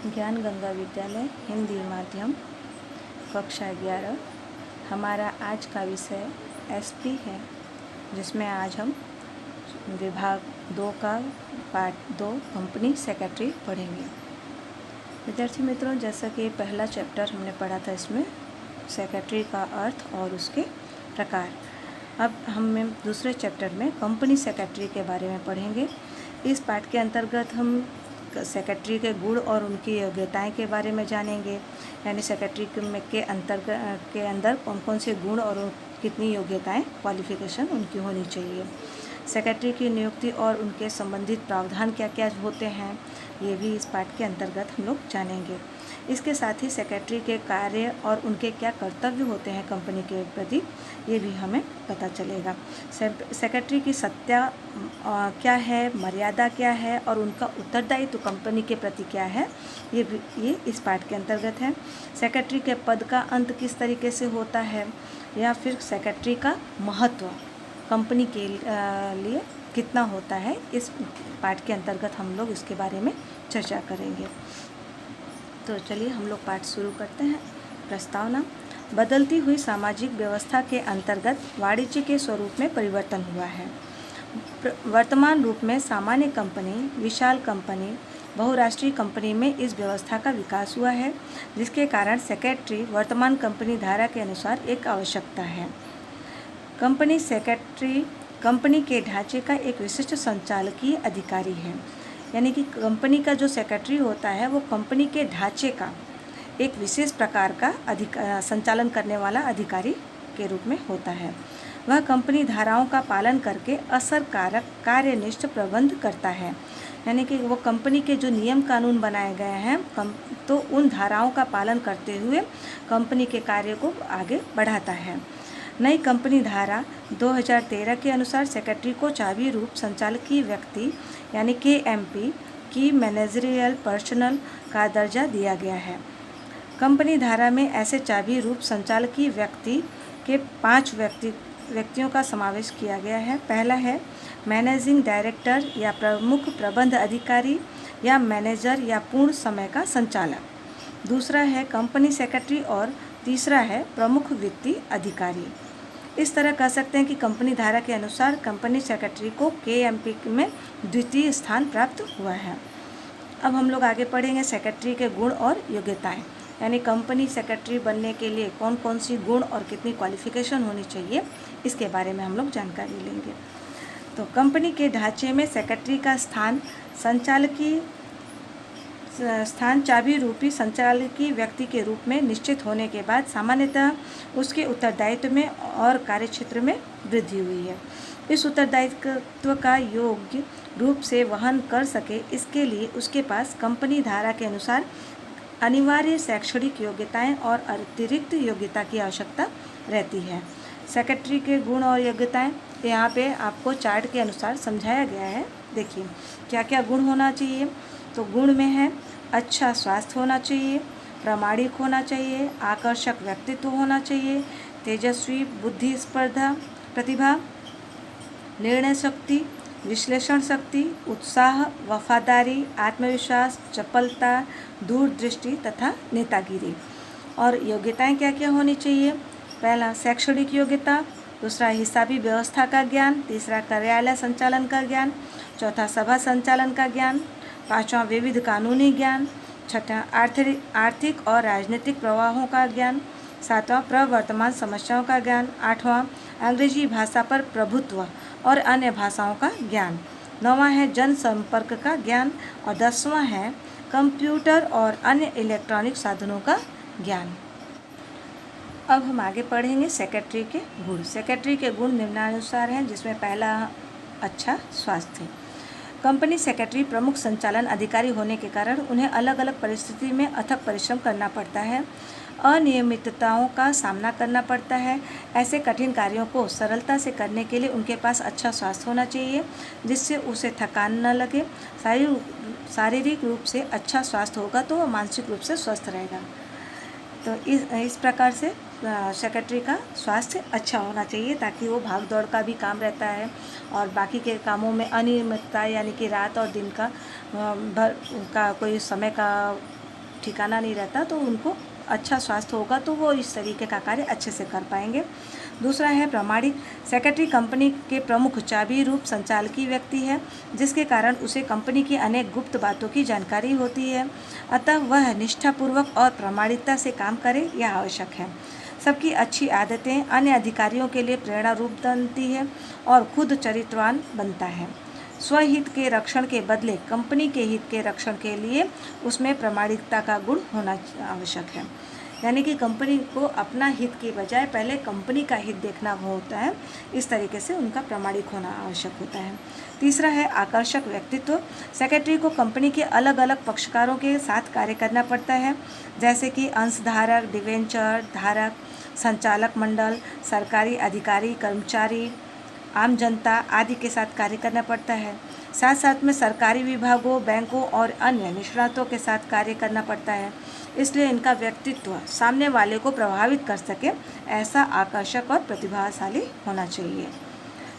ज्ञान गंगा विद्यालय हिंदी माध्यम कक्षा 11। हमारा आज का विषय एसपी है, जिसमें आज हम विभाग 2 का पार्ट 2 कंपनी सेक्रेटरी पढ़ेंगे। विद्यार्थी मित्रों, जैसा कि पहला चैप्टर हमने पढ़ा था, इसमें सेक्रेटरी का अर्थ और उसके प्रकार। अब हम दूसरे चैप्टर में कंपनी सेक्रेटरी के बारे में पढ़ेंगे। इस पाठ के अंतर्गत हम सेक्रेटरी के गुण और उनकी योग्यताएं के बारे में जानेंगे, यानी सेक्रेटरी के अंदर कौन कौन से गुण और कितनी योग्यताएं, क्वालिफिकेशन उनकी होनी चाहिए। सेक्रेटरी की नियुक्ति और उनके संबंधित प्रावधान क्या क्या होते हैं, ये भी इस पाठ के अंतर्गत हम लोग जानेंगे। इसके साथ ही सेक्रेटरी के कार्य और उनके क्या कर्तव्य होते हैं कंपनी के प्रति, ये भी हमें पता चलेगा। सेक्रेटरी की सत्ता क्या है, मर्यादा क्या है और उनका उत्तरदायित्व कंपनी के प्रति क्या है, ये इस पाठ के अंतर्गत है। सेक्रेटरी के पद का अंत किस तरीके से होता है, या फिर सेक्रेटरी का महत्व कंपनी के लिए कितना होता है, इस पाठ के अंतर्गत हम लोग इसके बारे में चर्चा करेंगे। तो चलिए हम लोग पाठ शुरू करते हैं। प्रस्तावना। बदलती हुई सामाजिक व्यवस्था के अंतर्गत वाणिज्य के स्वरूप में परिवर्तन हुआ है। वर्तमान रूप में सामान्य कंपनी, विशाल कंपनी, बहुराष्ट्रीय कंपनी में इस व्यवस्था का विकास हुआ है, जिसके कारण सेक्रेटरी वर्तमान कंपनी धारा के अनुसार एक आवश्यकता है। कंपनी सेक्रेटरी कंपनी के ढांचे का एक विशिष्ट संचालकीय अधिकारी है, यानी कि कंपनी का जो सेक्रेटरी होता है वो कंपनी के ढांचे का एक विशेष प्रकार का संचालन करने वाला अधिकारी के रूप में होता है। वह कंपनी धाराओं का पालन करके असरकारक कार्यनिष्ठ प्रबंध करता है, यानी कि वो कंपनी के जो नियम कानून बनाए गए हैं तो उन धाराओं का पालन करते हुए कंपनी के कार्य को आगे बढ़ाता है। नई कंपनी धारा 2013 के अनुसार सेक्रेटरी को चाबी रूप संचालकीय व्यक्ति यानी KMP की मैनेजरियल पर्सनल का दर्जा दिया गया है। कंपनी धारा में ऐसे चाबी रूप संचालकीय व्यक्ति के 5 व्यक्तियों का समावेश किया गया है। पहला है मैनेजिंग डायरेक्टर या प्रमुख प्रबंध अधिकारी या मैनेजर या पूर्ण समय का संचालक। दूसरा है कंपनी सेक्रेटरी और तीसरा है प्रमुख वित्तीय अधिकारी। इस तरह कह सकते हैं कि कंपनी धारा के अनुसार कंपनी सेक्रेटरी को KMP में द्वितीय स्थान प्राप्त हुआ है। अब हम लोग आगे पढ़ेंगे सेक्रेटरी के गुण और योग्यताएं, यानी कंपनी सेक्रेटरी बनने के लिए कौन कौन सी गुण और कितनी क्वालिफिकेशन होनी चाहिए, इसके बारे में हम लोग जानकारी लेंगे। तो कंपनी के ढांचे में सेक्रेटरी का स्थान चाबी रूपी संचालकीय व्यक्ति के रूप में निश्चित होने के बाद सामान्यतः उसके उत्तरदायित्व में और कार्यक्षेत्र में वृद्धि हुई है। इस उत्तरदायित्व का योग्य रूप से वहन कर सके, इसके लिए उसके पास कंपनी धारा के अनुसार अनिवार्य शैक्षणिक योग्यताएं और अतिरिक्त योग्यता की आवश्यकता रहती है। सेक्रेटरी के गुण और योग्यताएं यहाँ पे आपको चार्ट के अनुसार समझाया गया है। देखिए क्या क्या गुण होना चाहिए। तो गुण में है अच्छा स्वास्थ्य होना चाहिए, प्रामाणिक होना चाहिए, आकर्षक व्यक्तित्व होना चाहिए, तेजस्वी बुद्धि स्पर्धा प्रतिभा, निर्णय शक्ति, विश्लेषण शक्ति, उत्साह, वफादारी, आत्मविश्वास, चपलता, दूरदृष्टि तथा नेतागिरी। और योग्यताएं क्या क्या होनी चाहिए। पहला शैक्षणिक योग्यता, दूसरा हिसाबी व्यवस्था का ज्ञान, तीसरा कार्यालय संचालन का ज्ञान, चौथा सभा संचालन का ज्ञान, पांचवा विविध कानूनी ज्ञान, छठा आर्थिक और राजनीतिक प्रवाहों का ज्ञान, सातवां प्रवर्तमान समस्याओं का ज्ञान, आठवां अंग्रेजी भाषा पर प्रभुत्व और अन्य भाषाओं का ज्ञान, नौवां है जनसंपर्क का ज्ञान और 10वां है कंप्यूटर और अन्य इलेक्ट्रॉनिक साधनों का ज्ञान। अब हम आगे पढ़ेंगे सेक्रेटरी के गुण। सेक्रेटरी के गुण निम्नानुसार हैं, जिसमें पहला अच्छा स्वास्थ्य। कंपनी सेक्रेटरी प्रमुख संचालन अधिकारी होने के कारण उन्हें अलग अलग परिस्थिति में अथक परिश्रम करना पड़ता है, अनियमितताओं का सामना करना पड़ता है। ऐसे कठिन कार्यों को सरलता से करने के लिए उनके पास अच्छा स्वास्थ्य होना चाहिए, जिससे उसे थकान न लगे। शारीरिक रूप से अच्छा स्वास्थ्य होगा तो वह मानसिक रूप से स्वस्थ रहेगा। तो इस प्रकार से सेक्रेटरी का स्वास्थ्य अच्छा होना चाहिए, ताकि वो भाग दौड़ का भी काम रहता है और बाकी के कामों में अनियमितता यानी कि रात और दिन का कोई समय का ठिकाना नहीं रहता, तो उनको अच्छा स्वास्थ्य होगा तो वो इस तरीके का कार्य अच्छे से कर पाएंगे। दूसरा है प्रामाणिक। सेक्रेटरी कंपनी के प्रमुख चाबी रूप संचालकीय व्यक्ति है, जिसके कारण उसे कंपनी की अनेक गुप्त बातों की जानकारी होती है, अतः वह निष्ठापूर्वक और प्रामाणिकता से काम करे यह आवश्यक है। सबकी अच्छी आदतें अन्य अधिकारियों के लिए प्रेरणा रूप बनती है और खुद चरित्रवान बनता है। स्वहित के रक्षण के बदले कंपनी के हित के रक्षण के लिए उसमें प्रामाणिकता का गुण होना आवश्यक है। यानी कि कंपनी को अपना हित के बजाय पहले कंपनी का हित देखना होता है, इस तरीके से उनका प्रामाणिक होना आवश्यक होता है। तीसरा है आकर्षक व्यक्तित्व। सेक्रेटरी को कंपनी के अलग अलग पक्षकारों के साथ कार्य करना पड़ता है, जैसे कि अंशधारक, डिवेंचर धारक, संचालक मंडल, सरकारी अधिकारी, कर्मचारी, आम जनता आदि के साथ कार्य करना पड़ता है। साथ साथ में सरकारी विभागों, बैंकों और अन्य निष्णातों के साथ कार्य करना पड़ता है। इसलिए इनका व्यक्तित्व सामने वाले को प्रभावित कर सके ऐसा आकर्षक और प्रतिभाशाली होना चाहिए।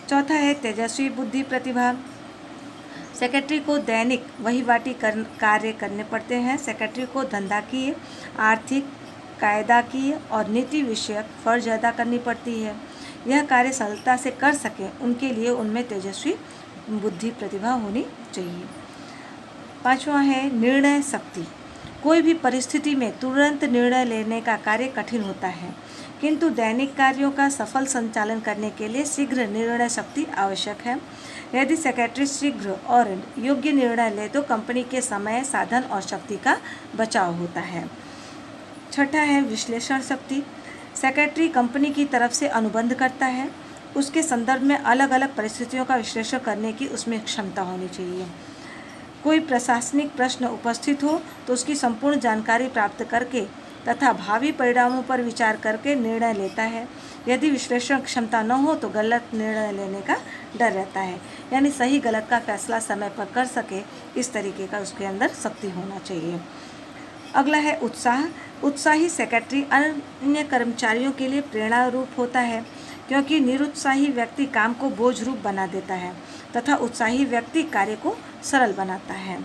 चौथा है तेजस्वी बुद्धि प्रतिभा। सेक्रेटरी को दैनिक वहीवाटी कार्य करने पड़ते हैं। सेक्रेटरी को धंधाकीय, आर्थिक, कायदाकीय और नीति विषयक फर्ज अदा करनी पड़ती है। यह कार्य सरलता से कर सके उनके लिए उनमें तेजस्वी बुद्धि प्रतिभा होनी चाहिए। पांचवा है निर्णय शक्ति। कोई भी परिस्थिति में तुरंत निर्णय लेने का कार्य कठिन होता है, किंतु दैनिक कार्यों का सफल संचालन करने के लिए शीघ्र निर्णय शक्ति आवश्यक है। यदि सेक्रेटरी शीघ्र और योग्य निर्णय ले तो कंपनी के समय, साधन और शक्ति का बचाव होता है। छठा है विश्लेषण शक्ति। सेक्रेटरी कंपनी की तरफ से अनुबंध करता है, उसके संदर्भ में अलग अलग परिस्थितियों का विश्लेषण करने की उसमें क्षमता होनी चाहिए। कोई प्रशासनिक प्रश्न उपस्थित हो तो उसकी संपूर्ण जानकारी प्राप्त करके तथा भावी परिणामों पर विचार करके निर्णय लेता है। यदि विश्लेषण क्षमता न हो तो गलत निर्णय लेने का डर रहता है, यानी सही गलत का फैसला समय पर कर सके, इस तरीके का उसके अंदर शक्ति होना चाहिए। अगला है उत्साह। उत्साही सेक्रेटरी अन्य कर्मचारियों के लिए प्रेरणा रूप होता है, क्योंकि निरुत्साही व्यक्ति काम को बोझ रूप बना देता है तथा उत्साही व्यक्ति कार्य को सरल बनाता है।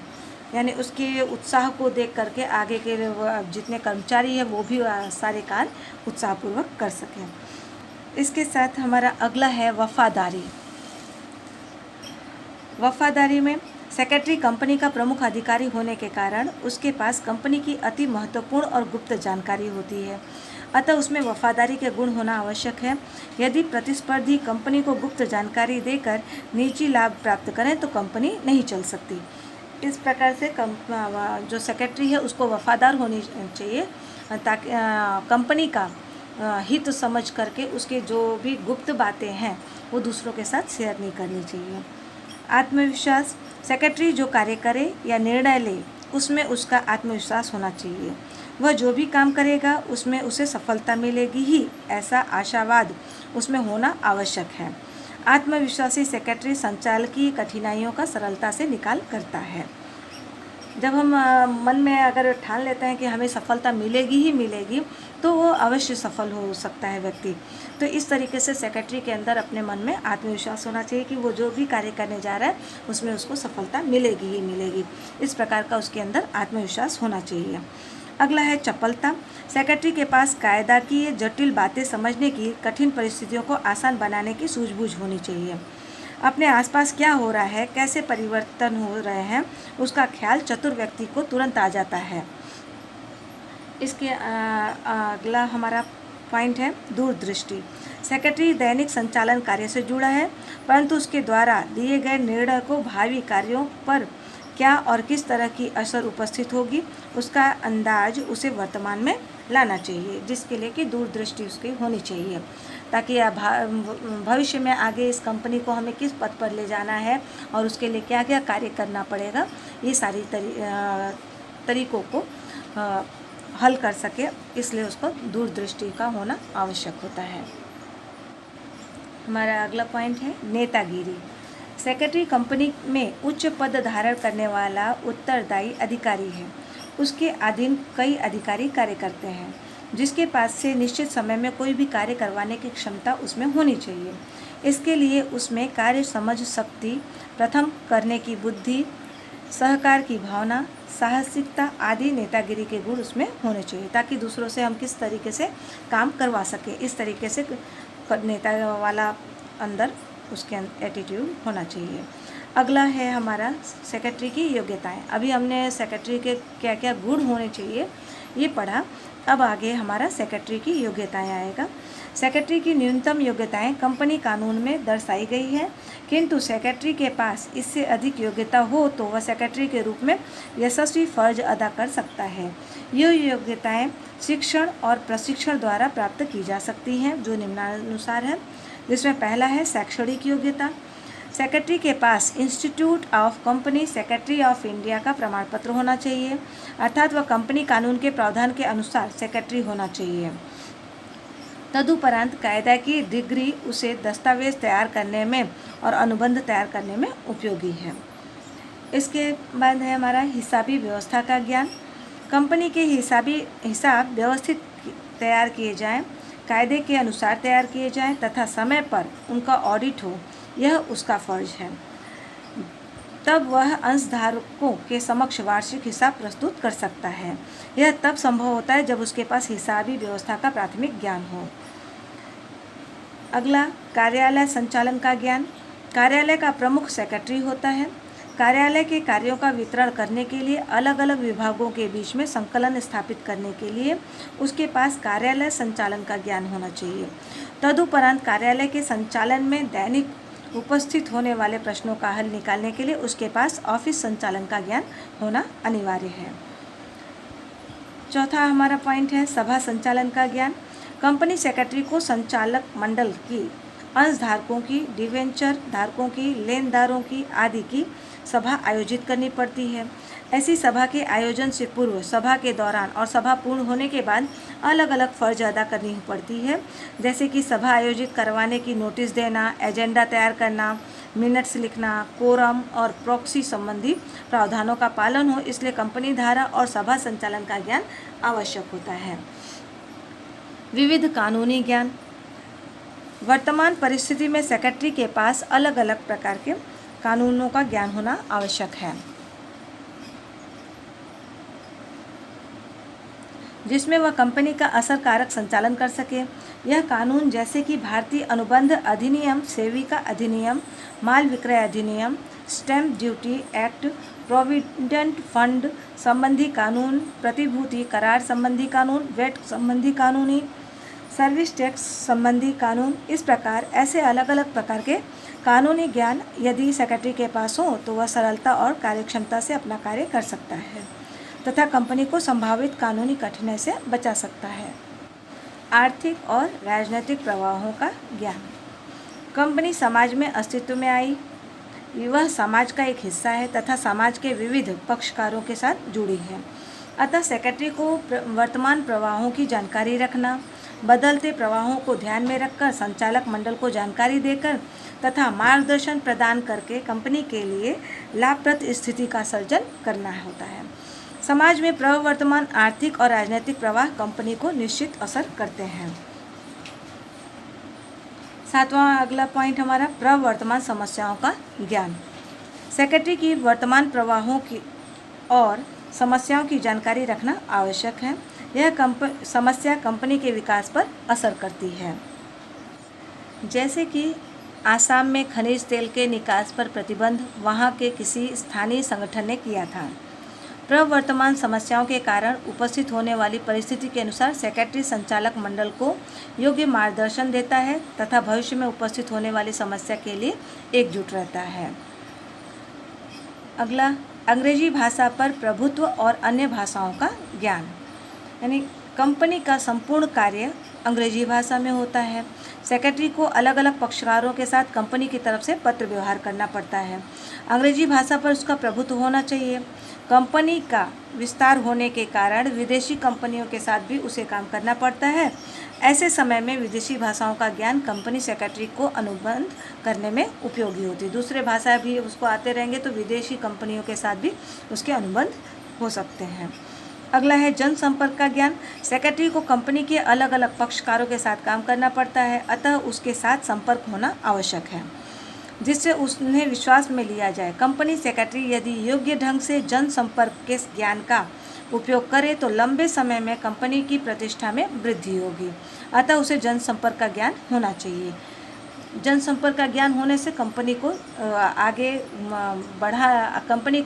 यानी उसके उत्साह को देख करके आगे के जितने कर्मचारी हैं वो भी सारे कार्य उत्साहपूर्वक कर सकें। इसके साथ हमारा अगला है वफादारी। वफादारी में सेक्रेटरी कंपनी का प्रमुख अधिकारी होने के कारण उसके पास कंपनी की अति महत्वपूर्ण और गुप्त जानकारी होती है, अतः उसमें वफादारी के गुण होना आवश्यक है। यदि प्रतिस्पर्धी कंपनी को गुप्त जानकारी देकर निजी लाभ प्राप्त करें तो कंपनी नहीं चल सकती। इस प्रकार से जो सेक्रेटरी है उसको वफादार होनी चाहिए, ताकि कंपनी का हित समझ करके उसके जो भी गुप्त बातें हैं वो दूसरों के साथ शेयर नहीं करनी चाहिए। आत्मविश्वास। सेक्रेटरी जो कार्य करे या निर्णय ले उसमें उसका आत्मविश्वास होना चाहिए। वह जो भी काम करेगा उसमें उसे सफलता मिलेगी ही, ऐसा आशावाद उसमें होना आवश्यक है। आत्मविश्वासी सेक्रेटरी संचालकीय कठिनाइयों का सरलता से निकाल करता है। जब हम मन में अगर ठान लेते हैं कि हमें सफलता मिलेगी ही मिलेगी, तो वो अवश्य सफल हो सकता है व्यक्ति। तो इस तरीके से सेक्रेटरी के अंदर अपने मन में आत्मविश्वास होना चाहिए कि वो जो भी कार्य करने जा रहा है उसमें उसको सफलता मिलेगी ही मिलेगी। इस प्रकार का उसके अंदर आत्मविश्वास होना चाहिए। अगला है चपलता। सेक्रेटरी के पास कायदा की जटिल बातें समझने की, कठिन परिस्थितियों को आसान बनाने की सूझबूझ होनी चाहिए। अपने आसपास क्या हो रहा है, कैसे परिवर्तन हो रहे हैं, उसका ख्याल चतुर व्यक्ति को तुरंत आ जाता है। इसके अगला हमारा पॉइंट है दूरदृष्टि। सेक्रेटरी दैनिक संचालन कार्य से जुड़ा है, परंतु उसके द्वारा दिए गए निर्णय को भावी कार्यों पर क्या और किस तरह की असर उपस्थित होगी उसका अंदाज उसे वर्तमान में लाना चाहिए, जिसके लिए कि दूरदृष्टि उसकी होनी चाहिए, ताकि भविष्य में आगे इस कंपनी को हमें किस पद पर ले जाना है और उसके लिए क्या क्या कार्य करना पड़ेगा, ये सारी तरीकों को हल कर सके, इसलिए उसको दूरदृष्टि का होना आवश्यक होता है। हमारा अगला पॉइंट है नेतागिरी। सेक्रेटरी कंपनी में उच्च पद धारण करने वाला उत्तरदायी अधिकारी है। उसके अधीन कई अधिकारी कार्य करते हैं, जिसके पास से निश्चित समय में कोई भी कार्य करवाने की क्षमता उसमें होनी चाहिए। इसके लिए उसमें कार्य समझ शक्ति, प्रथम करने की बुद्धि, सहकार की भावना, साहसिकता आदि नेतागिरी के गुण उसमें होने चाहिए, ताकि दूसरों से हम किस तरीके से काम करवा सकें, इस तरीके से नेता वाला अंदर उसके एटीट्यूड होना चाहिए। अगला है हमारा सेक्रेटरी की योग्यताएं। अभी हमने सेक्रेटरी के क्या क्या गुण होने चाहिए ये पढ़ा, अब आगे हमारा सेक्रेटरी की योग्यताएं आएगा। सेक्रेटरी की न्यूनतम योग्यताएं कंपनी कानून में दर्शाई गई है, किंतु सेक्रेटरी के पास इससे अधिक योग्यता हो तो वह सेक्रेटरी के रूप में यशस्वी फर्ज अदा कर सकता है। ये योग्यताएं शिक्षण और प्रशिक्षण द्वारा प्राप्त की जा सकती हैं, जो निम्नानुसार है, जिसमें पहला है शैक्षणिक योग्यता। सेक्रेटरी के पास Institute of Company Secretary of India का प्रमाण पत्र होना चाहिए, अर्थात वह कंपनी कानून के प्रावधान के अनुसार सेक्रेटरी होना चाहिए। तदुपरांत कायदा की डिग्री उसे दस्तावेज तैयार करने में और अनुबंध तैयार करने में उपयोगी है। इसके बाद है हमारा हिसाबी व्यवस्था का ज्ञान। कंपनी के हिसाब व्यवस्थित तैयार किए जाएं, कायदे के अनुसार तैयार किए जाएं तथा समय पर उनका ऑडिट हो, यह उसका फर्ज है। तब वह अंशधारकों के समक्ष वार्षिक हिसाब प्रस्तुत कर सकता है। यह तब संभव होता है जब उसके पास हिसाबी व्यवस्था का प्राथमिक ज्ञान हो। अगला कार्यालय संचालन का ज्ञान। कार्यालय का प्रमुख सेक्रेटरी होता है। कार्यालय के कार्यों का वितरण करने के लिए अलग अलग विभागों के बीच में संकलन स्थापित करने के लिए उसके पास कार्यालय संचालन का ज्ञान होना चाहिए। तदुपरांत कार्यालय के संचालन में दैनिक उपस्थित होने वाले प्रश्नों का हल निकालने के लिए उसके पास ऑफिस संचालन का ज्ञान होना अनिवार्य है। चौथा हमारा पॉइंट है सभा संचालन का ज्ञान। कंपनी सेक्रेटरी को संचालक मंडल की, अंशधारकों की, डिवेंचर धारकों की, लेनदारों की आदि की सभा आयोजित करनी पड़ती है। ऐसी सभा के आयोजन से पूर्व, सभा के दौरान और सभा पूर्ण होने के बाद अलग अलग फर्ज अदा करनी पड़ती है, जैसे कि सभा आयोजित करवाने की नोटिस देना, एजेंडा तैयार करना, मिनट्स लिखना, कोरम और प्रॉक्सी संबंधी प्रावधानों का पालन हो। इसलिए कंपनी धारा और सभा संचालन का ज्ञान आवश्यक होता है। विविध कानूनी ज्ञान। वर्तमान परिस्थिति में सेक्रेटरी के पास अलग अलग प्रकार के कानूनों का ज्ञान होना आवश्यक है, जिसमें वह कंपनी का असरकारक संचालन कर सके। यह कानून जैसे कि भारतीय अनुबंध अधिनियम, सेविका अधिनियम, माल विक्रय अधिनियम, stamp duty act, provident fund संबंधी कानून, प्रतिभूति करार संबंधी कानून, वेट संबंधी कानूनी, सर्विस टैक्स संबंधी कानून, इस प्रकार ऐसे अलग अलग प्रकार के कानूनी ज्ञान यदि सेक्रेटरी के पास हो तो वह सरलता और कार्यक्षमता से अपना कार्य कर सकता है तथा कंपनी को संभावित कानूनी कठिनाई से बचा सकता है। आर्थिक और राजनीतिक प्रवाहों का ज्ञान। कंपनी समाज में अस्तित्व में आई, वह समाज का एक हिस्सा है तथा समाज के विविध पक्षकारों के साथ जुड़ी है। अतः सेक्रेटरी को वर्तमान प्रवाहों की जानकारी रखना, बदलते प्रवाहों को ध्यान में रखकर संचालक मंडल को जानकारी देकर तथा मार्गदर्शन प्रदान करके कंपनी के लिए लाभप्रद स्थिति का सर्जन करना होता है। समाज में प्रवर्तमान आर्थिक और राजनीतिक प्रवाह कंपनी को निश्चित असर करते हैं। सातवां अगला पॉइंट हमारा प्रवर्तमान समस्याओं का ज्ञान। सेक्रेटरी की वर्तमान प्रवाहों की और समस्याओं की जानकारी रखना आवश्यक है। यह समस्या कंपनी के विकास पर असर करती है, जैसे कि आसाम में खनिज तेल के निकास पर प्रतिबंध वहां के किसी स्थानीय संगठन ने किया था। प्रवर्तमान समस्याओं के कारण उपस्थित होने वाली परिस्थिति के अनुसार सेक्रेटरी संचालक मंडल को योग्य मार्गदर्शन देता है तथा भविष्य में उपस्थित होने वाली समस्या के लिए एकजुट रहता है। अगला अंग्रेजी भाषा पर प्रभुत्व और अन्य भाषाओं का ज्ञान, यानी कंपनी का संपूर्ण कार्य अंग्रेजी भाषा में होता है। सेक्रेटरी को अलग अलग पक्षकारों के साथ कंपनी की तरफ से पत्र व्यवहार करना पड़ता है। अंग्रेजी भाषा पर उसका प्रभुत्व होना चाहिए। कंपनी का विस्तार होने के कारण विदेशी कंपनियों के साथ भी उसे काम करना पड़ता है। ऐसे समय में विदेशी भाषाओं का ज्ञान कंपनी सेक्रेटरी को अनुबंध करने में उपयोगी होती है। दूसरे भाषा भी उसको आते रहेंगे तो विदेशी कंपनियों के साथ भी उसके अनुबंध हो सकते हैं। अगला है जनसंपर्क का ज्ञान। सेक्रेटरी को कंपनी के अलग अलग पक्षकारों के साथ काम करना पड़ता है, अतः उसके साथ संपर्क होना आवश्यक है। जिससे उन्हें विश्वास में लिया जाए। कंपनी सेक्रेटरी यदि योग्य ढंग से जनसंपर्क के ज्ञान का उपयोग करे तो लंबे समय में कंपनी की प्रतिष्ठा में वृद्धि होगी। अतः उसे जनसंपर्क का ज्ञान होना चाहिए। जनसंपर्क का ज्ञान होने से कंपनी को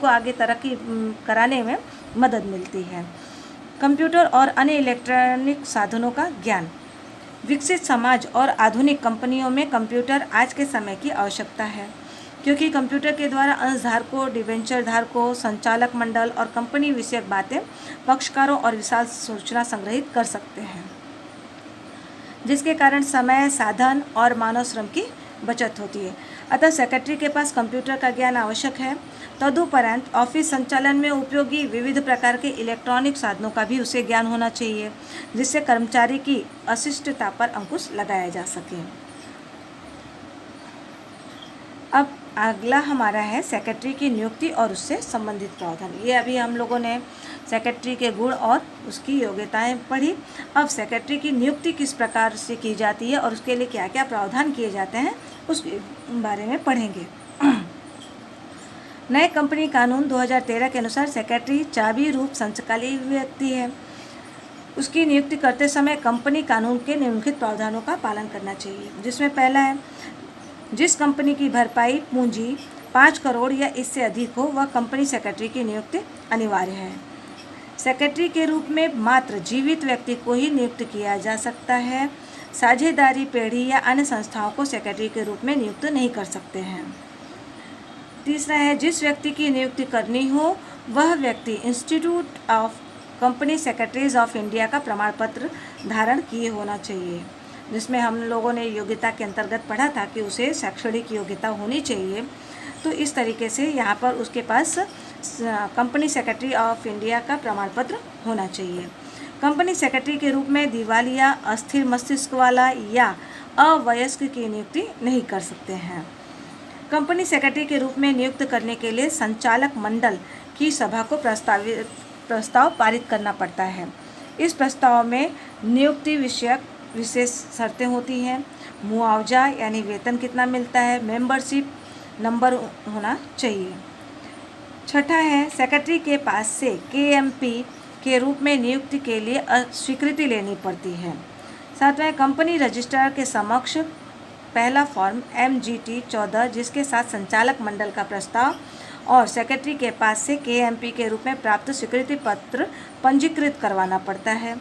आगे तरक्की कराने में मदद मिलती है। कंप्यूटर और अन्य इलेक्ट्रॉनिक साधनों का ज्ञान। विकसित समाज और आधुनिक कंपनियों में कंप्यूटर आज के समय की आवश्यकता है, क्योंकि कंप्यूटर के द्वारा अंशधारकों, डिबेंचर धारकों, संचालक मंडल और कंपनी विषयक बातें पक्षकारों और विशाल सूचना संग्रहित कर सकते हैं, जिसके कारण समय, साधन और मानव श्रम की बचत होती है। अतः सेक्रेटरी के पास कंप्यूटर का ज्ञान आवश्यक है। तदुपरांत ऑफिस संचालन में उपयोगी विविध प्रकार के इलेक्ट्रॉनिक साधनों का भी उसे ज्ञान होना चाहिए, जिससे कर्मचारी की अशिष्टता पर अंकुश लगाया जा सके। अब अगला हमारा है सेक्रेटरी की नियुक्ति और उससे संबंधित प्रावधान। ये अभी हम लोगों ने सेक्रेटरी के गुण और उसकी योग्यताएं पढ़ी। अब सेक्रेटरी की नियुक्ति किस प्रकार से की जाती है और उसके लिए क्या क्या प्रावधान किए जाते हैं उसके बारे में पढ़ेंगे। नए कंपनी कानून 2013 के अनुसार सेक्रेटरी चाबी रूप संचालकीय व्यक्ति है। उसकी नियुक्ति करते समय कंपनी कानून के निम्नलिखित प्रावधानों का पालन करना चाहिए, जिसमें पहला है, जिस कंपनी की भरपाई पूंजी 5 करोड़ या इससे अधिक हो वह कंपनी सेक्रेटरी की नियुक्ति अनिवार्य है। सेक्रेटरी के रूप में मात्र जीवित व्यक्ति को ही नियुक्त किया जा सकता है। साझेदारी पेढ़ी या अन्य संस्थाओं को सेक्रेटरी के रूप में नियुक्त नहीं कर सकते हैं। तीसरा है, जिस व्यक्ति की नियुक्ति करनी हो वह व्यक्ति institute of company secretaries of India का प्रमाण पत्र धारण किए होना चाहिए, जिसमें हम लोगों ने योग्यता के अंतर्गत पढ़ा था कि उसे शैक्षणिक योग्यता होनी चाहिए। तो इस तरीके से यहाँ पर उसके पास कंपनी सेक्रेटरी ऑफ इंडिया का प्रमाण पत्र होना चाहिए। कंपनी सेक्रेटरी के रूप में दिवालिया, अस्थिर मस्तिष्क वाला या अवयस्क की नियुक्ति नहीं कर सकते हैं। कंपनी सेक्रेटरी के रूप में नियुक्त करने के लिए संचालक मंडल की सभा को प्रस्ताव पारित करना पड़ता है। इस प्रस्ताव में नियुक्ति विषयक विशेष शर्तें होती हैं। मुआवजा यानी वेतन कितना मिलता है, मेंबरशिप नंबर होना चाहिए। छठा है, सेक्रेटरी के पास से KMP के रूप में नियुक्ति के लिए स्वीकृति लेनी पड़ती है। सातवां, कंपनी रजिस्ट्रार के समक्ष पहला फॉर्म MGT 14 जिसके साथ संचालक मंडल का प्रस्ताव और सेक्रेटरी के पास से KMP के रूप में प्राप्त स्वीकृति पत्र पंजीकृत करवाना पड़ता है।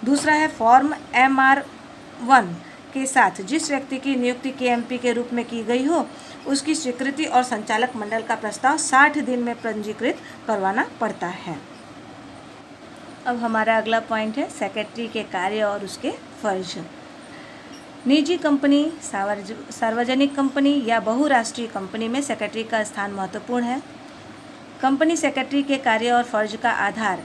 दूसरा है, फॉर्म MR1 के साथ जिस व्यक्ति की नियुक्ति KMP के रूप में की गई हो उसकी स्वीकृति और संचालक मंडल का प्रस्ताव 60 दिन में पंजीकृत करवाना पड़ता है। अब हमारा अगला पॉइंट है सेक्रेटरी के कार्य और उसके फर्ज। निजी कंपनी, सार्वजनिक कंपनी या बहुराष्ट्रीय कंपनी में सेक्रेटरी का स्थान महत्वपूर्ण है। कंपनी सेक्रेटरी के कार्य और फर्ज का आधार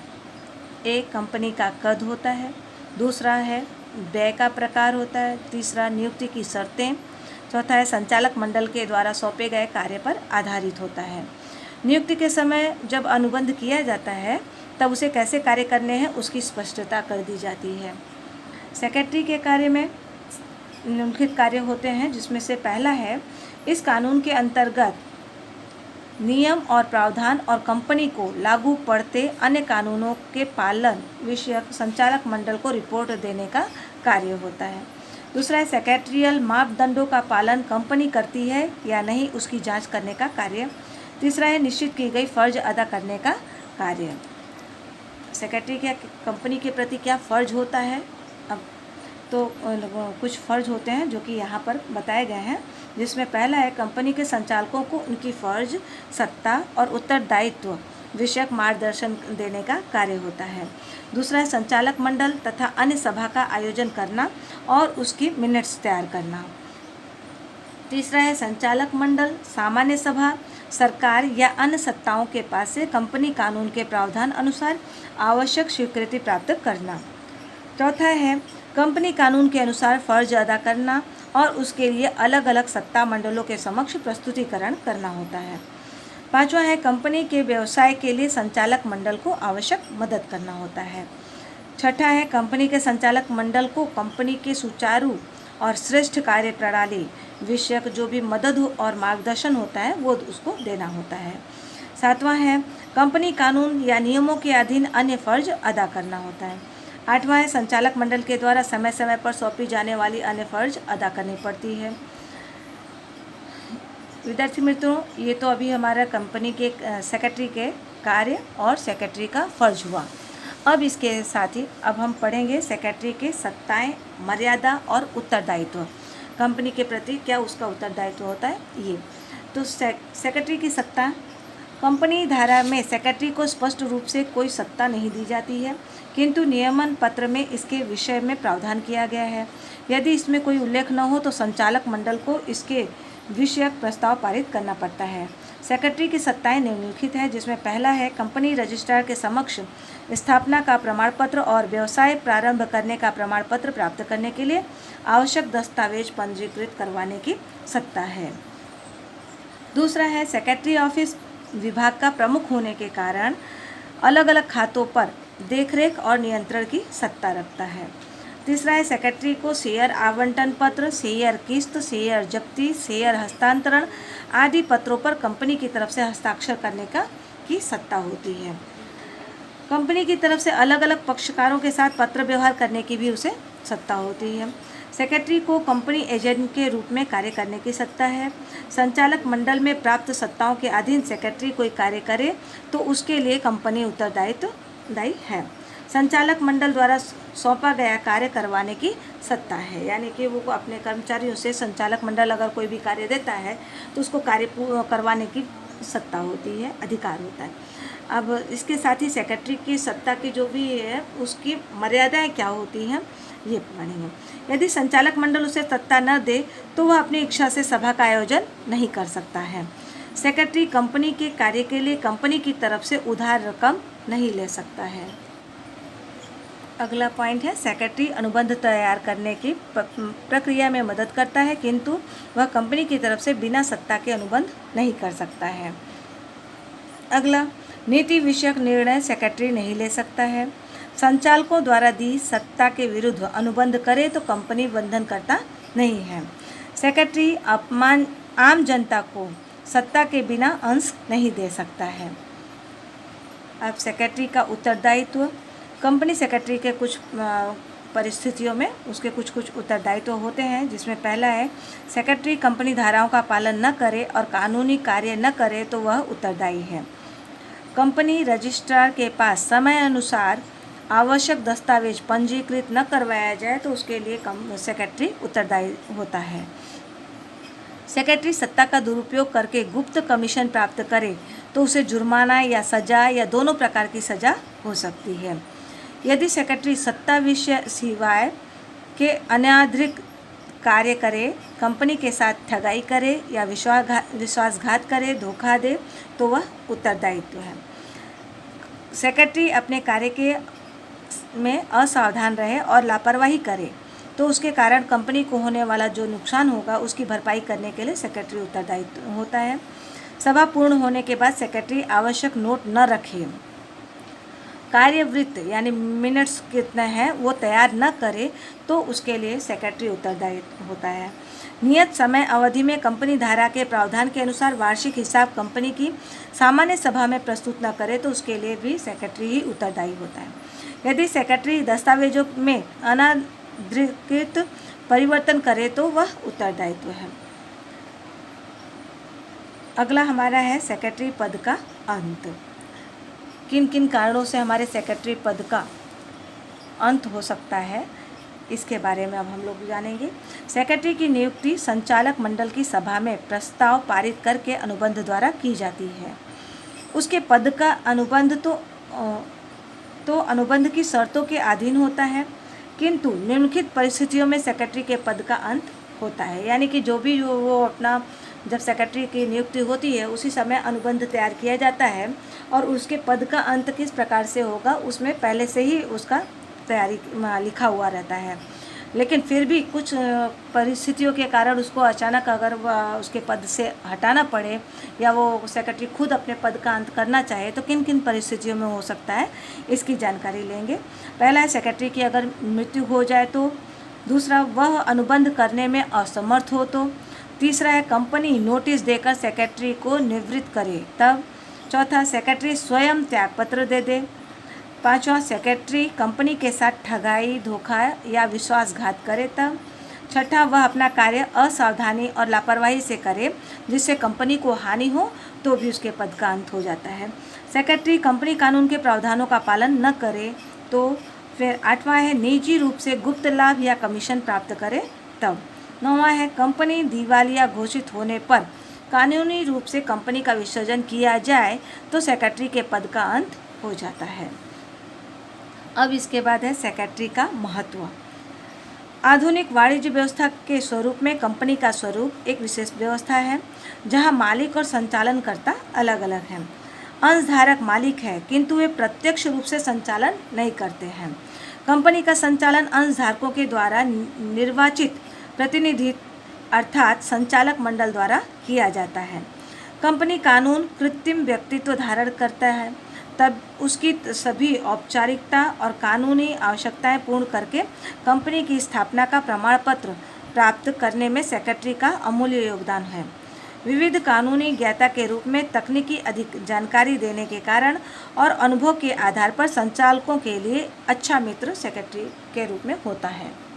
एक कंपनी का कद होता है, दूसरा है व्यय का प्रकार होता है, तीसरा नियुक्ति की शर्तें, चौथा है संचालक मंडल के द्वारा सौंपे गए कार्य पर आधारित होता है। नियुक्ति के समय जब अनुबंध किया जाता है तब उसे कैसे कार्य करने हैं उसकी स्पष्टता कर दी जाती है। सेक्रेटरी के कार्य में निम्नलिखित कार्य होते हैं, जिसमें से पहला है, इस कानून के अंतर्गत नियम और प्रावधान और कंपनी को लागू पड़ते अन्य कानूनों के पालन विषयक संचालक मंडल को रिपोर्ट देने का कार्य होता है। दूसरा है, सेक्रेटरियल मापदंडों का पालन कंपनी करती है या नहीं उसकी जांच करने का कार्य। तीसरा है, निश्चित की गई फर्ज अदा करने का कार्य। सेक्रेटरी के कंपनी के प्रति क्या फ़र्ज होता है, अब तो कुछ फ़र्ज होते हैं जो कि यहाँ पर बताए गए हैं, जिसमें पहला है, कंपनी के संचालकों को उनकी फ़र्ज, सत्ता और उत्तरदायित्व विषयक मार्गदर्शन देने का कार्य होता है। दूसरा है, संचालक मंडल तथा अन्य सभा का आयोजन करना और उसकी मिनट्स तैयार करना। तीसरा है, संचालक मंडल, सामान्य सभा, सरकार या अन्य सत्ताओं के पास से कंपनी कानून के प्रावधान अनुसार आवश्यक स्वीकृति प्राप्त करना। चौथा है, कंपनी कानून के अनुसार फर्ज अदा करना और उसके लिए अलग अलग सत्ता मंडलों के समक्ष प्रस्तुतिकरण करना होता है। पांचवा है, कंपनी के व्यवसाय के लिए संचालक मंडल को आवश्यक मदद करना होता है। छठा है, कंपनी के संचालक मंडल को कंपनी के सुचारू और श्रेष्ठ कार्य प्रणाली विषयक जो भी मदद और मार्गदर्शन होता है वो उसको देना होता है। 7वां है कंपनी कानून या नियमों के अधीन अन्य फर्ज अदा करना होता है। 8वां है संचालक मंडल के द्वारा समय समय पर सौंपी जाने वाली अन्य फर्ज अदा करनी पड़ती है। विद्यार्थी मित्रों, ये तो अभी हमारा कंपनी के सेक्रेटरी के कार्य और सेक्रेटरी का फर्ज हुआ। अब इसके साथ ही अब हम पढ़ेंगे सेक्रेटरी के सत्ताएं, मर्यादा और उत्तरदायित्व। कंपनी के प्रति क्या उसका उत्तरदायित्व होता है ये। तो सेक्रेटरी की सत्ता, कंपनी धारा में सेक्रेटरी को स्पष्ट रूप से कोई सत्ता नहीं दी जाती है, किंतु नियमन पत्र में इसके विषय में प्रावधान किया गया है। यदि इसमें कोई उल्लेख न हो तो संचालक मंडल को इसके विषयक प्रस्ताव पारित करना पड़ता है। सेक्रेटरी की सत्ताएं निम्नलिखित है, जिसमें पहला है कंपनी रजिस्ट्रार के समक्ष स्थापना का प्रमाण पत्र और व्यवसाय प्रारंभ करने का प्रमाण पत्र प्राप्त करने के लिए आवश्यक दस्तावेज पंजीकृत करवाने की सत्ता है। दूसरा है सेक्रेटरी ऑफिस विभाग का प्रमुख होने के कारण अलग अलग खातों पर देखरेख और नियंत्रण की सत्ता रखता है। तीसरा है सेक्रेटरी को शेयर आवंटन पत्र, शेयर किस्त, शेयर जब्ती, शेयर हस्तांतरण आदि पत्रों पर कंपनी की तरफ से हस्ताक्षर करने की सत्ता होती है। कंपनी की तरफ से अलग अलग पक्षकारों के साथ पत्र व्यवहार करने की भी उसे सत्ता होती है। सेक्रेटरी को कंपनी एजेंट के रूप में कार्य करने की सत्ता है। संचालक मंडल में प्राप्त सत्ताओं के अधीन सेक्रेटरी कोई कार्य करे तो उसके लिए कंपनी उत्तरदायी है। संचालक मंडल द्वारा सौंपा गया कार्य करवाने की सत्ता है, यानी कि वो अपने कर्मचारियों से संचालक मंडल अगर कोई भी कार्य देता है तो उसको कार्य करवाने की सत्ता होती है, अधिकार होता है। अब इसके साथ ही सेक्रेटरी की सत्ता की जो भी है उसकी मर्यादाएं क्या होती हैं ये पढ़ेंगे। यदि संचालक मंडल उसे सत्ता न दे तो वह अपनी इच्छा से सभा का आयोजन नहीं कर सकता है। सेक्रेटरी कंपनी के कार्य के लिए कंपनी की तरफ से उधार रकम नहीं ले सकता है। अगला पॉइंट है सेक्रेटरी अनुबंध तैयार करने की प्रक्रिया में मदद करता है, किंतु वह कंपनी की तरफ से बिना सत्ता के अनुबंध नहीं कर सकता है। अगला नीति विषयक निर्णय सेक्रेटरी नहीं ले सकता है। संचालकों द्वारा दी सत्ता के विरुद्ध अनुबंध करे तो कंपनी बंधनकर्ता नहीं है। सेक्रेटरी आम जनता को सत्ता के बिना अंश नहीं दे सकता है। अब सेक्रेटरी का उत्तरदायित्व, कंपनी सेक्रेटरी के कुछ परिस्थितियों में उसके कुछ उत्तरदायित्व होते हैं, जिसमें पहला है सेक्रेटरी कंपनी धाराओं का पालन न करे और कानूनी कार्य न करे तो वह उत्तरदायी है। कंपनी रजिस्ट्रार के पास समय अनुसार आवश्यक दस्तावेज पंजीकृत न करवाया जाए तो उसके लिए सेक्रेटरी उत्तरदायी होता है। सेक्रेटरी सत्ता का दुरुपयोग करके गुप्त कमीशन प्राप्त करे तो उसे जुर्माना या सजा या दोनों प्रकार की सजा हो सकती है। यदि सेक्रेटरी सत्ता विषय सिवाय के अनाधिकृत कार्य करे, कंपनी के साथ ठगाई करे या विश्वासघात करे, धोखा दे तो वह उत्तरदायित्व है। सेक्रेटरी अपने कार्य में असावधान रहे और लापरवाही करे तो उसके कारण कंपनी को होने वाला जो नुकसान होगा उसकी भरपाई करने के लिए सेक्रेटरी उत्तरदायी होता है। सभा पूर्ण होने के बाद सेक्रेटरी आवश्यक नोट न रखे, कार्यवृत्त यानी मिनट्स कितने हैं वो तैयार न करे तो उसके लिए सेक्रेटरी उत्तरदायी होता है। नियत समय अवधि में कंपनी धारा के प्रावधान के अनुसार वार्षिक हिसाब कंपनी की सामान्य सभा में प्रस्तुत न करे तो उसके लिए भी सेक्रेटरी ही उत्तरदायी होता है। यदि सेक्रेटरी दस्तावेजों में अनाधिकृत परिवर्तन करे तो वह उत्तरदायित्व है। अगला हमारा है सेक्रेटरी पद का अंत। किन किन कारणों से हमारे सेक्रेटरी पद का अंत हो सकता है इसके बारे में अब हम लोग जानेंगे। सेक्रेटरी की नियुक्ति संचालक मंडल की सभा में प्रस्ताव पारित करके अनुबंध द्वारा की जाती है। उसके पद का अनुबंध तो अनुबंध की शर्तों के अधीन होता है, किंतु निम्नलिखित परिस्थितियों में सेक्रेटरी के पद का अंत होता है। यानी कि जो भी वो अपना जब सेक्रेटरी की नियुक्ति होती है उसी समय अनुबंध तैयार किया जाता है और उसके पद का अंत किस प्रकार से होगा उसमें पहले से ही उसका तैयारी लिखा हुआ रहता है। लेकिन फिर भी कुछ परिस्थितियों के कारण उसको अचानक अगर उसके पद से हटाना पड़े या वो सेक्रेटरी खुद अपने पद का अंत करना चाहे तो किन किन परिस्थितियों में हो सकता है इसकी जानकारी लेंगे। पहला है सेक्रेटरी की अगर मृत्यु हो जाए तो दूसरा, वह अनुबंध करने में असमर्थ हो तो। तीसरा है कंपनी नोटिस देकर सेक्रेटरी को निवृत्त करे तब। चौथा, सेक्रेटरी स्वयं त्यागपत्र दे दे। पांचवा, सेक्रेटरी कंपनी के साथ ठगाई, धोखा या विश्वासघात करे तब। छठा, वह अपना कार्य असावधानी और लापरवाही से करे जिससे कंपनी को हानि हो तो भी उसके पद का अंत हो जाता है। सेक्रेटरी कंपनी कानून के प्रावधानों का पालन न करे तो। फिर आठवां है निजी रूप से गुप्त लाभ या कमीशन प्राप्त करे तब। नौवां है कंपनी दिवालिया घोषित होने पर कानूनी रूप से कंपनी का विसर्जन किया जाए तो सेक्रेटरी के पद का अंत हो जाता है। अब इसके बाद है सेक्रेटरी का महत्व। आधुनिक वाणिज्य व्यवस्था के स्वरूप में कंपनी का स्वरूप एक विशेष व्यवस्था है जहां मालिक और संचालनकर्ता अलग अलग हैं। अंशधारक मालिक है किंतु वे प्रत्यक्ष रूप से संचालन नहीं करते हैं। कंपनी का संचालन अंशधारकों के द्वारा निर्वाचित प्रतिनिधि अर्थात संचालक मंडल द्वारा किया जाता है। कंपनी कानून कृत्रिम व्यक्तित्व धारण करता है तब उसकी सभी औपचारिकता और कानूनी आवश्यकताएं पूर्ण करके कंपनी की स्थापना का प्रमाण पत्र प्राप्त करने में सेक्रेटरी का अमूल्य योगदान है। विविध कानूनी ज्ञाता के रूप में तकनीकी अधिक जानकारी देने के कारण और अनुभव के आधार पर संचालकों के लिए अच्छा मित्र सेक्रेटरी के रूप में होता है।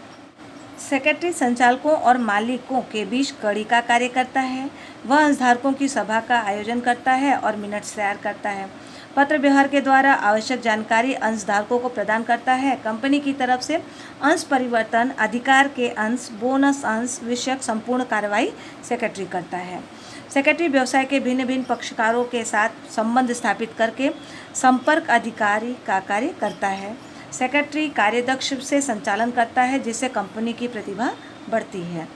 सेक्रेटरी संचालकों और मालिकों के बीच कड़ी का कार्य करता है। वह अंशधारकों की सभा का आयोजन करता है और मिनट्स तैयार करता है। पत्र व्यवहार के द्वारा आवश्यक जानकारी अंशधारकों को प्रदान करता है। कंपनी की तरफ से अंश परिवर्तन, अधिकार के अंश, बोनस अंश विषयक संपूर्ण कार्रवाई सेक्रेटरी करता है। सेक्रेटरी व्यवसाय के भिन्न भिन्न पक्षकारों के साथ संबंध स्थापित करके संपर्क अधिकारी का कार्य करता है। सेक्रेटरी कार्यदक्ष से संचालन करता है जिससे कंपनी की प्रतिभा बढ़ती है।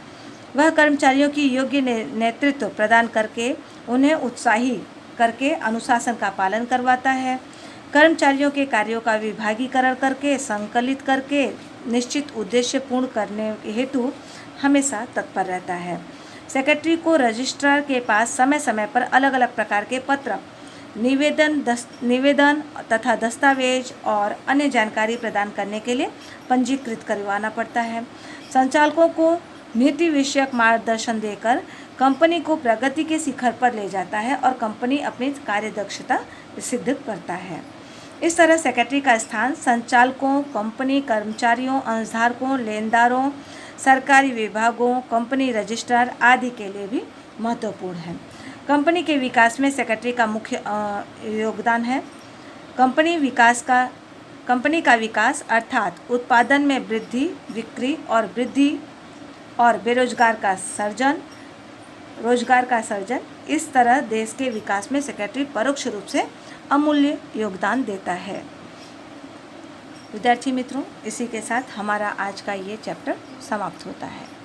वह कर्मचारियों की योग्य नेतृत्व प्रदान करके उन्हें उत्साही करके अनुशासन का पालन करवाता है। कर्मचारियों के कार्यों का विभागीकरण करके संकलित करके निश्चित उद्देश्य पूर्ण करने हेतु हमेशा तत्पर रहता है। सेक्रेटरी को रजिस्ट्रार के पास समय समय पर अलग अलग प्रकार के पत्र, निवेदन तथा दस्तावेज और अन्य जानकारी प्रदान करने के लिए पंजीकृत करवाना पड़ता है। संचालकों को नीति विषयक मार्गदर्शन देकर कंपनी को प्रगति के शिखर पर ले जाता है और कंपनी अपनी कार्यदक्षता सिद्ध करता है। इस तरह सेक्रेटरी का स्थान संचालकों, कंपनी कर्मचारियों, अंशधारकों, लेनदारों, सरकारी विभागों, कंपनी रजिस्ट्रार आदि के लिए भी महत्वपूर्ण है। कंपनी के विकास में सेक्रेटरी का मुख्य योगदान है। कंपनी का विकास अर्थात उत्पादन में वृद्धि, बिक्री और वृद्धि और रोजगार का सर्जन, इस तरह देश के विकास में सेक्रेटरी परोक्ष रूप से अमूल्य योगदान देता है। विद्यार्थी मित्रों, इसी के साथ हमारा आज का ये चैप्टर समाप्त होता है।